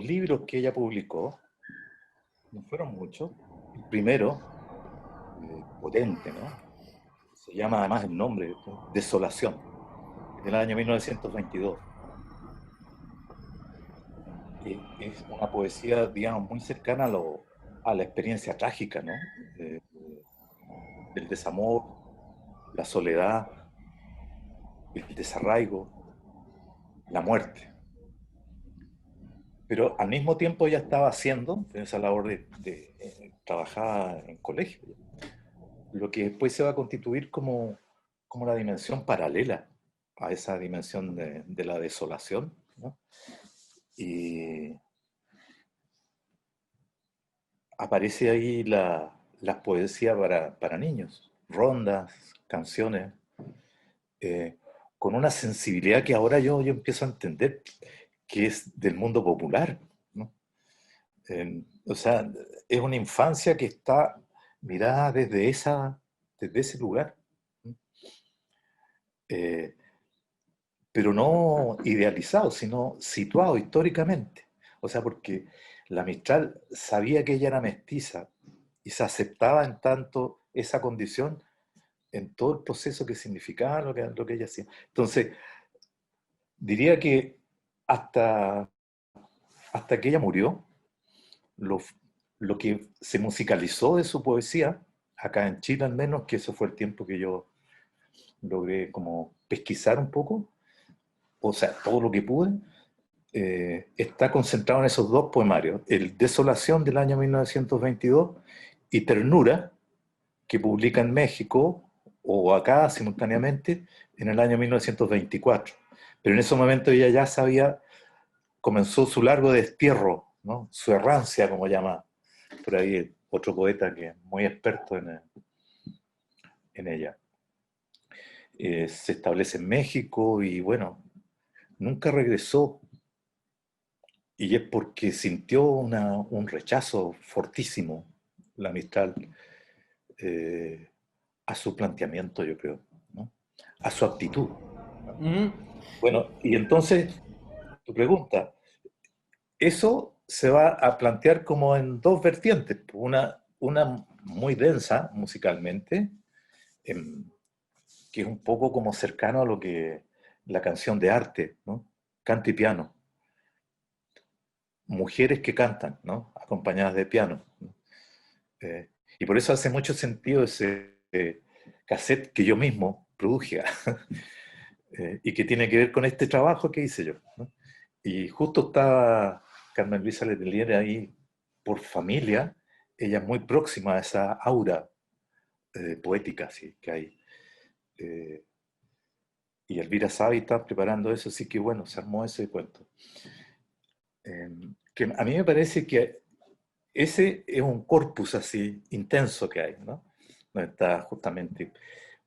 los libros que ella publicó, no fueron muchos. El primero, potente, ¿no? Se llama además el nombre, Desolación, del año 1922. Es una poesía, digamos, muy cercana a la experiencia trágica, ¿no? Del desamor, la soledad, el desarraigo, la muerte. Pero al mismo tiempo ella estaba haciendo esa labor de trabajar en colegio, lo que después se va a constituir como la dimensión paralela a esa dimensión de la desolación, ¿no? Y aparece ahí la poesía para niños, rondas, canciones, eh, con una sensibilidad que ahora yo empiezo a entender que es del mundo popular, ¿no? O sea, es una infancia que está mirada desde ese lugar, ¿no? Eh, pero no idealizado, sino situado históricamente. O sea, porque la Mistral sabía que ella era mestiza y se aceptaba en tanto esa condición en todo el proceso que significaba lo que ella hacía. Entonces, diría que hasta, hasta que ella murió, lo, lo que se musicalizó de su poesía, acá en Chile al menos, que eso fue el tiempo que yo logré como pesquisar un poco, o sea, todo lo que pude, está concentrado en esos dos poemarios, el Desolación del año 1922 y Ternura, que publica en México o acá simultáneamente en el año 1924. Pero en ese momento ella ya sabía, comenzó su largo destierro, ¿no? Su errancia, como llama por ahí otro poeta que es muy experto en ella. Se establece en México y bueno, nunca regresó. Y es porque sintió un rechazo fortísimo, la Mistral, eh, a su planteamiento, yo creo, ¿no? A su actitud, ¿no? Ujú. Bueno, y entonces, tu pregunta, eso se va a plantear como en dos vertientes. Una muy densa musicalmente, em, que es un poco como cercano a lo que la canción de arte, ¿no? Canto y piano. Mujeres que cantan, ¿no? Acompañadas de piano, ¿no? Eh, y por eso hace mucho sentido ese cassette que yo mismo produje y que tiene que ver con este trabajo que hice yo, ¿no? Y justo estaba Carmen Luisa Letelier ahí por familia, ella es muy próxima a esa aura poética ¿sí? que hay. Eh, y Elvira Savi está preparando eso, así que bueno, se armó ese cuento. Que a mí me parece que ese es un corpus así intenso que hay, ¿no? Donde está justamente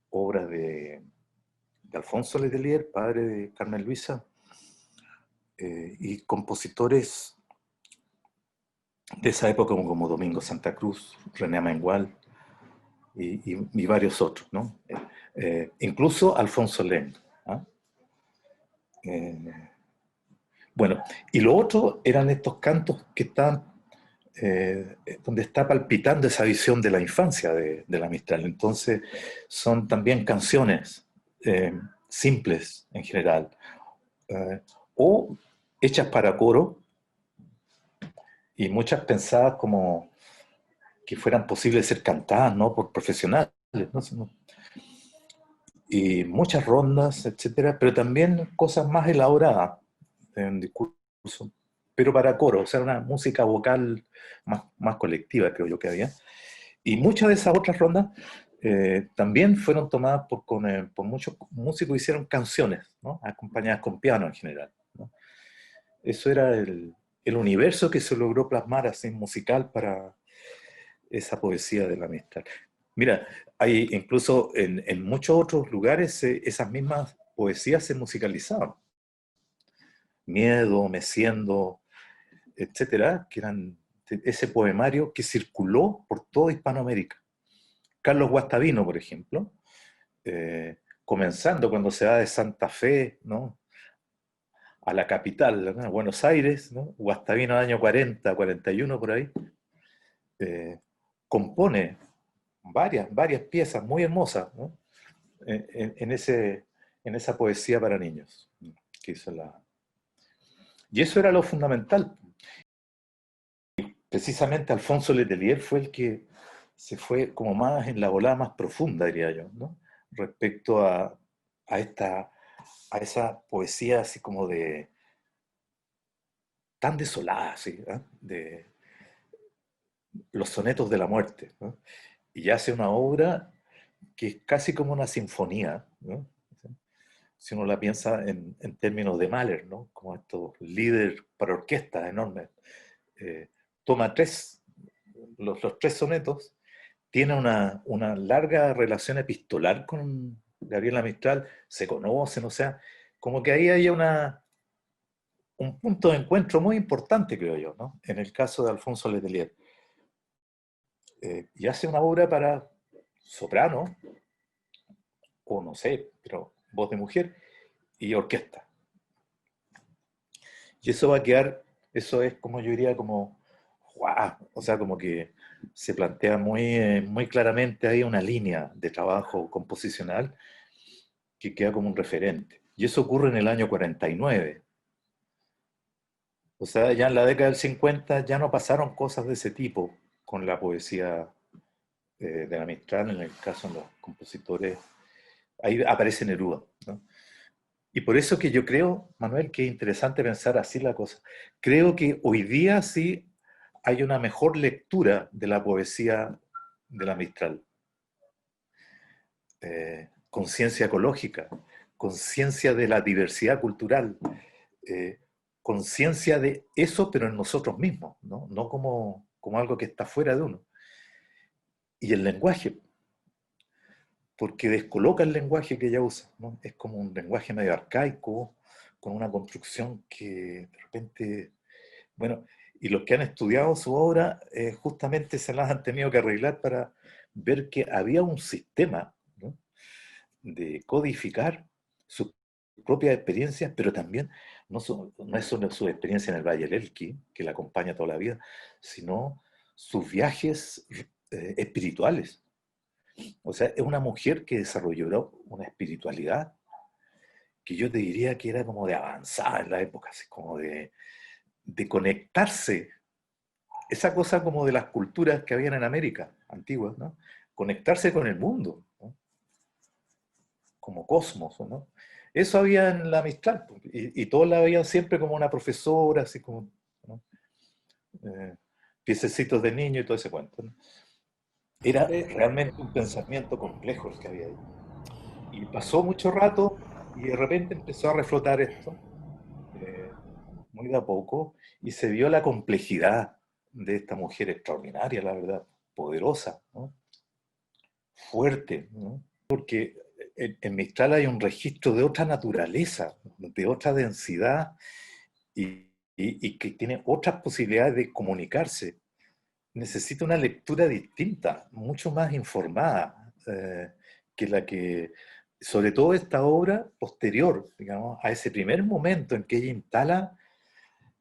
obras de Alfonso Letelier, padre de Carmen Luisa, y compositores de esa época como Domingo Santa Cruz, René Amengual y varios otros, ¿no? Incluso Alfonso Lem, ¿ah? Eh, bueno, y lo otro eran estos cantos que están, donde está palpitando esa visión de la infancia de la Mistral. Entonces, son también canciones simples en general, eh, o hechas para coro, y muchas pensadas como que fueran posibles de ser cantadas, ¿no? Por profesionales, ¿no? Y muchas rondas, etcétera, pero también cosas más elaboradas en discurso, pero para coro, o sea, una música vocal más colectiva, creo yo que había. Y muchas de esas otras rondas también fueron tomadas por muchos músicos, hicieron canciones, ¿no? Acompañadas con piano en general, ¿no? Eso era el universo que se logró plasmar así musical para esa poesía de la Mistral. Mira, hay incluso en muchos otros lugares esas mismas poesías se musicalizaban. Miedo, Meciendo, etcétera, que eran ese poemario que circuló por toda Hispanoamérica. Carlos Guastavino, por ejemplo, comenzando cuando se va de Santa Fe, ¿no? a la capital, ¿no? A Buenos Aires, ¿no? Guastavino año 40, 41 por ahí, eh, compone varias piezas muy hermosas, ¿no? En esa poesía para niños que hizo la... Y eso era lo fundamental. Precisamente Alfonso Letelier fue el que se fue como más en la volada más profunda, diría yo, ¿no? Respecto a, esta, a esa poesía así como de tan desolada, así, ¿eh? De los sonetos de la muerte, ¿no? Y hace una obra que es casi como una sinfonía, ¿no? Si uno la piensa en términos de Mahler, ¿no? Como estos líderes para orquesta enormes. Eh, toma los tres sonetos, tiene una larga relación epistolar con Gabriela Mistral, se conocen, o sea, como que ahí hay un punto de encuentro muy importante, creo yo, ¿no? En el caso de Alfonso Letelier. Y hace una obra para soprano, o no sé, pero voz de mujer y orquesta. Y eso va a quedar, eso es como yo diría, como, ¡guau! O sea, como que se plantea muy claramente ahí una línea de trabajo composicional que queda como un referente. Y eso ocurre en el año 49. O sea, ya en la década del 50 ya no pasaron cosas de ese tipo con la poesía de la Mistral, en el caso de los compositores. Ahí aparece Neruda, ¿no? Y por eso que yo creo, Manuel, que es interesante pensar así la cosa. Creo que hoy día sí hay una mejor lectura de la poesía de la Mistral. Conciencia ecológica, conciencia de la diversidad cultural, eh, conciencia de eso, pero en nosotros mismos, ¿no? No como algo que está fuera de uno. Y el lenguaje, porque descoloca el lenguaje que ella usa, ¿no? Es como un lenguaje medio arcaico, con una construcción que de repente, bueno, y los que han estudiado su obra justamente se las han tenido que arreglar para ver que había un sistema, ¿no? De codificar sus propias experiencias, pero también no es solo su experiencia en el Valle del Elqui, que la acompaña toda la vida, sino sus viajes espirituales. O sea, es una mujer que desarrolló una espiritualidad que yo te diría que era como de avanzada en la época, así como de conectarse, esa cosa como de las culturas que habían en América antiguas, ¿no? Conectarse con el mundo, ¿no? Como cosmos, ¿no? Eso había en la Mistral, y todos la veían siempre como una profesora, así como, ¿no? Eh, piececitos de niño y todo ese cuento, ¿no? Era Eh, realmente un pensamiento complejo el que había ahí. Y pasó mucho rato y de repente empezó a reflotar esto, eh, muy de a poco, y se vio la complejidad de esta mujer extraordinaria, la verdad, poderosa, ¿no? Fuerte, ¿no? Porque en Mistral hay un registro de otra naturaleza, de otra densidad y, y que tiene otras posibilidades de comunicarse. Necesita una lectura distinta, mucho más informada que la que, sobre todo esta obra posterior, digamos, a ese primer momento en que ella instala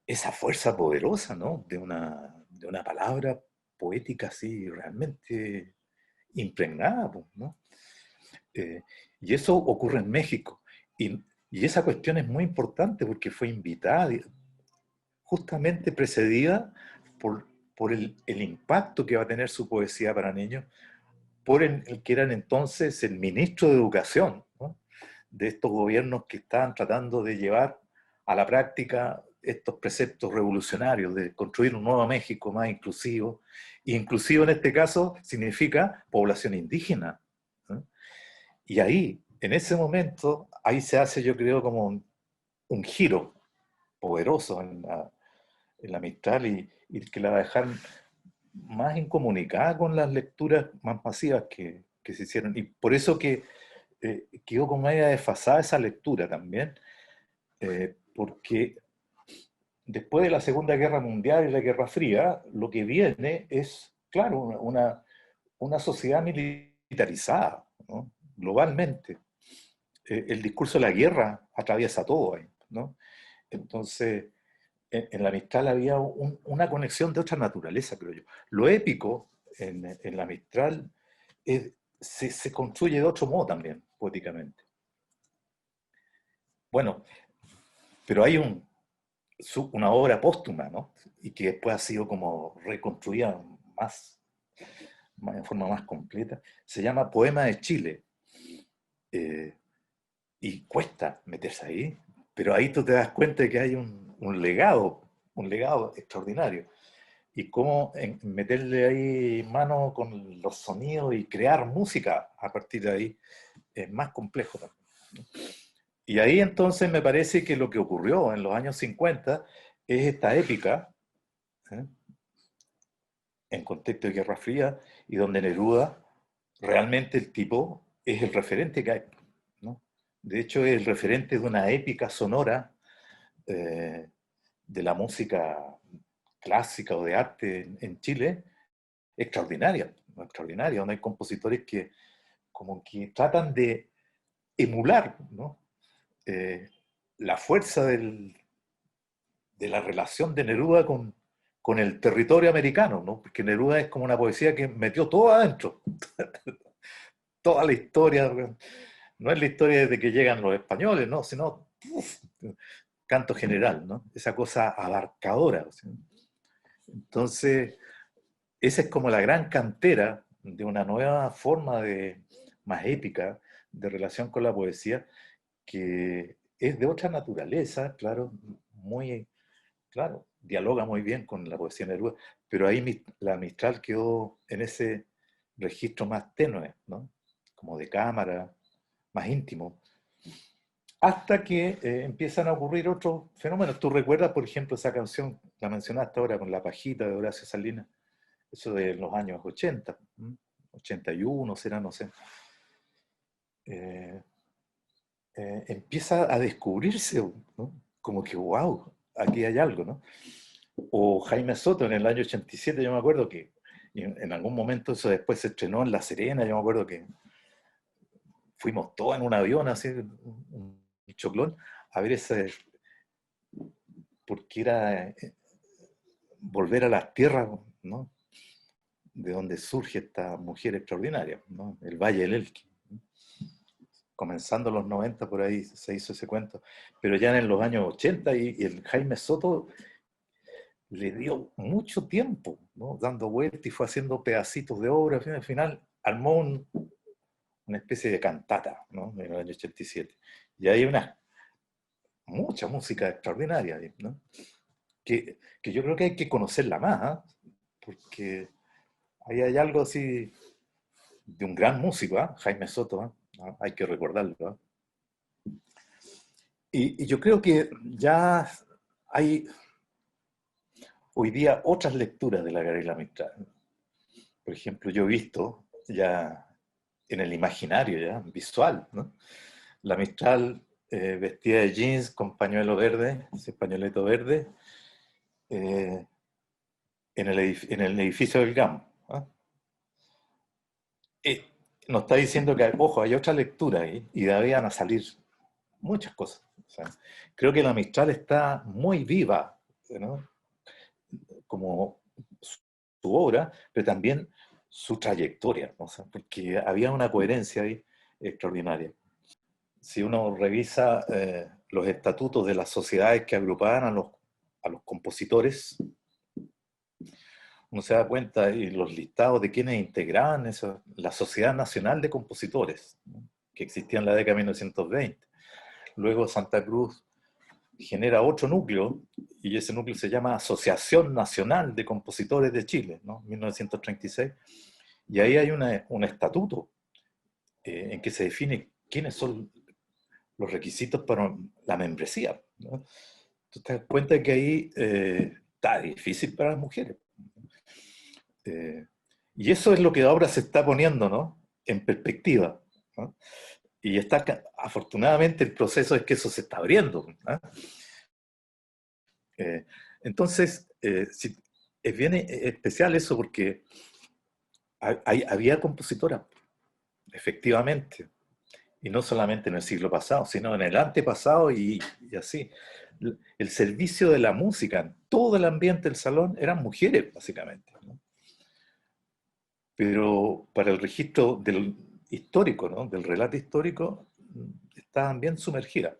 esa fuerza poderosa, ¿no? De una palabra poética así realmente impregnada, pues, ¿no? Eh, y eso ocurre en México. Y esa cuestión es muy importante porque fue invitada, justamente precedida por, por el impacto que va a tener su poesía para niños, por el que eran entonces el ministro de Educación, ¿no? De estos gobiernos que estaban tratando de llevar a la práctica estos preceptos revolucionarios de construir un nuevo México más inclusivo. Y inclusivo en este caso significa población indígena, ¿no? Y ahí, en ese momento, ahí se hace, yo creo, como un giro poderoso en la Mistral y que la va a dejar más incomunicada con las lecturas más masivas que se hicieron. Y por eso que quedó como media desfasada esa lectura también, porque después de la Segunda Guerra Mundial y la Guerra Fría, lo que viene es, claro, una sociedad militarizada, ¿no? Globalmente. El discurso de la guerra atraviesa todo ahí, ¿no? Entonces, en la Mistral había una conexión de otra naturaleza, creo yo. Lo épico en la Mistral se construye de otro modo también, poéticamente. Bueno, pero hay una obra póstuma, ¿no? Y que después ha sido como reconstruida en forma más completa. Se llama Poema de Chile. Eh, y cuesta meterse ahí, pero ahí tú te das cuenta de que hay un legado extraordinario. Y cómo meterle ahí mano con los sonidos y crear música a partir de ahí es más complejo también. Y ahí entonces me parece que lo que ocurrió en los años 50 es esta épica, ¿eh? En contexto de Guerra Fría, y donde Neruda, realmente el tipo es el referente que hay, ¿no? De hecho, es el referente de una épica sonora eh, de la música clásica o de arte en Chile, extraordinaria, ¿no? Extraordinaria, donde hay compositores que como que tratan de emular, ¿no? Eh, la fuerza de la relación de Neruda con el territorio americano, ¿no? Porque Neruda es como una poesía que metió todo adentro, toda la historia, no es la historia desde que llegan los españoles, ¿no? Sino uf, canto general, ¿no? Esa cosa abarcadora, ¿sí? Entonces, esa es como la gran cantera de una nueva forma más épica de relación con la poesía, que es de otra naturaleza, claro, muy, claro, dialoga muy bien con la poesía Neruda, pero ahí la Mistral quedó en ese registro más tenue, ¿no? Como de cámara, más íntimo, hasta que empiezan a ocurrir otros fenómenos. ¿Tú recuerdas, por ejemplo, esa canción, la mencionaste ahora con La Pajita de Horacio Salinas? Eso de los años 80, 81 será, no sé. Eh, Empieza a descubrirse, ¿no? Como que, wow, aquí hay algo, ¿no? O Jaime Soto en el año 87, yo me acuerdo que en algún momento eso después se estrenó en La Serena, yo me acuerdo que fuimos todos en un avión, así, un choclón, a ver ese, porque era volver a las tierras, ¿no? De donde surge esta mujer extraordinaria, ¿no? El Valle del Elqui. Comenzando los 90 por ahí se hizo ese cuento, pero ya en los años 80 y el Jaime Soto le dio mucho tiempo, ¿no? Dando vueltas y fue haciendo pedacitos de obra, al final armó una especie de cantata, ¿no? En el año 87. Y hay mucha música extraordinaria, ¿no? Que yo creo que hay que conocerla más, ¿eh? Porque ahí hay algo así de un gran músico, ¿eh? Jaime Soto, ¿eh? Hay que recordarlo, ¿eh? Y yo creo que ya hay hoy día otras lecturas de la Gabriela Mistral. Por ejemplo, yo he visto ya en el imaginario ya visual, ¿no? La Mistral vestida de jeans con pañuelo verde, ese pañuelito verde, eh, en el edificio del GAM, ¿no? Eh, Nos está diciendo que, ojo, hay otra lectura ahí y de ahí van a salir muchas cosas. O sea, creo que la Mistral está muy viva, ¿no? Como su obra, pero también su trayectoria, ¿no? O sea, porque había una coherencia ahí extraordinaria. Si uno revisa los estatutos de las sociedades que agrupaban a los compositores, uno se da cuenta y los listados de quienes integraban eso, la Sociedad Nacional de Compositores, ¿no? Que existía en la década de 1920. Luego Santa Cruz genera otro núcleo, y ese núcleo se llama Asociación Nacional de Compositores de Chile, ¿no? 1936, y ahí hay un estatuto en que se define quiénes son los requisitos para la membresía, ¿no? Tú te das cuenta que ahí está difícil para las mujeres. Eh, y eso es lo que ahora se está poniendo, ¿no? En perspectiva, ¿no? Y afortunadamente el proceso es que eso se está abriendo, ¿no? Eh, entonces, es bien especial eso porque había compositoras, efectivamente, Y no solamente en el siglo pasado, sino en el antepasado y así. El servicio de la música en todo el ambiente del salón eran mujeres, básicamente, ¿no? Pero para el registro del histórico, ¿no? Del relato histórico, estaban bien sumergidas.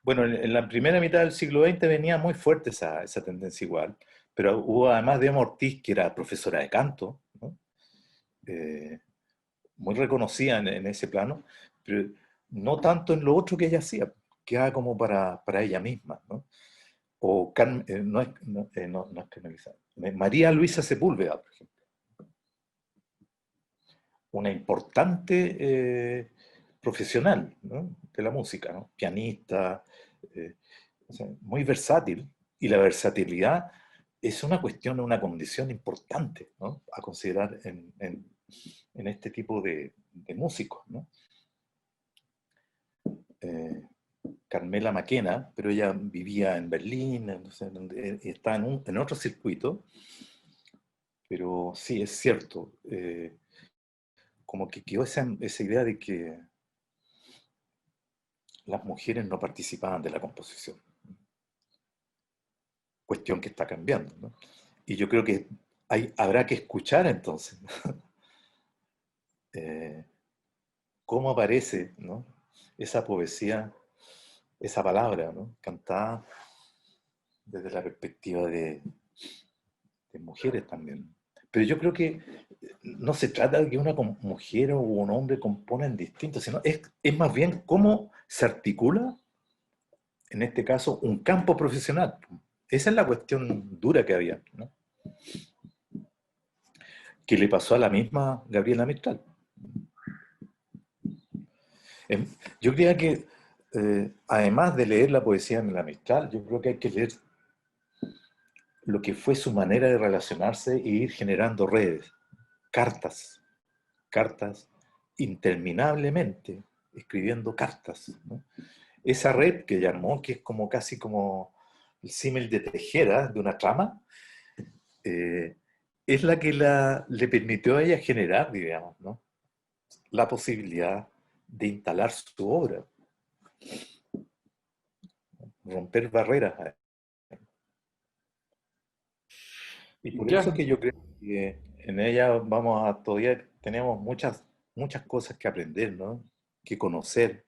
Bueno, en la primera mitad del siglo XX venía muy fuerte esa tendencia igual, pero hubo además de Emma Ortiz, que era profesora de canto, ¿no? Eh, muy reconocida en ese plano, pero no tanto en lo otro que ella hacía, quedaba como para ella misma, ¿no? O no, es, no, no es Carmen Lizárraga, María Luisa Sepúlveda, por ejemplo, una importante profesional, ¿no? De la música, ¿no? Pianista, eh, o sea, muy versátil, y la versatilidad es una cuestión, una condición importante, ¿no? A considerar en este tipo de músicos, ¿no? Eh, Carmela Maquena, pero ella vivía en Berlín, entonces, está en otro circuito, pero sí, es cierto, como que quedó esa idea de que las mujeres no participaban de la composición, cuestión que está cambiando, ¿no? Y yo creo que habrá que escuchar entonces eh, cómo aparece, ¿no? Esa poesía, esa palabra, ¿no? Cantada desde la perspectiva de mujeres también. Pero yo creo que no se trata de que una mujer o un hombre componen distinto, sino es más bien cómo se articula, en este caso, un campo profesional. Esa es la cuestión dura que había, ¿no? Que le pasó a la misma Gabriela Mistral. Em, Yo creía que, además de leer la poesía de la Mistral, yo creo que hay que leer lo que fue su manera de relacionarse e ir generando redes, cartas, cartas interminablemente, escribiendo cartas, ¿no? Esa red que ella armó, que es como casi como el símil de tejera de una trama, eh, es la que le permitió a ella generar, digamos, ¿no? La posibilidad de instalar su obra, romper barreras. Y por eso Ya, que yo creo que en ella todavía tenemos muchas cosas que aprender, ¿no? Que conocer,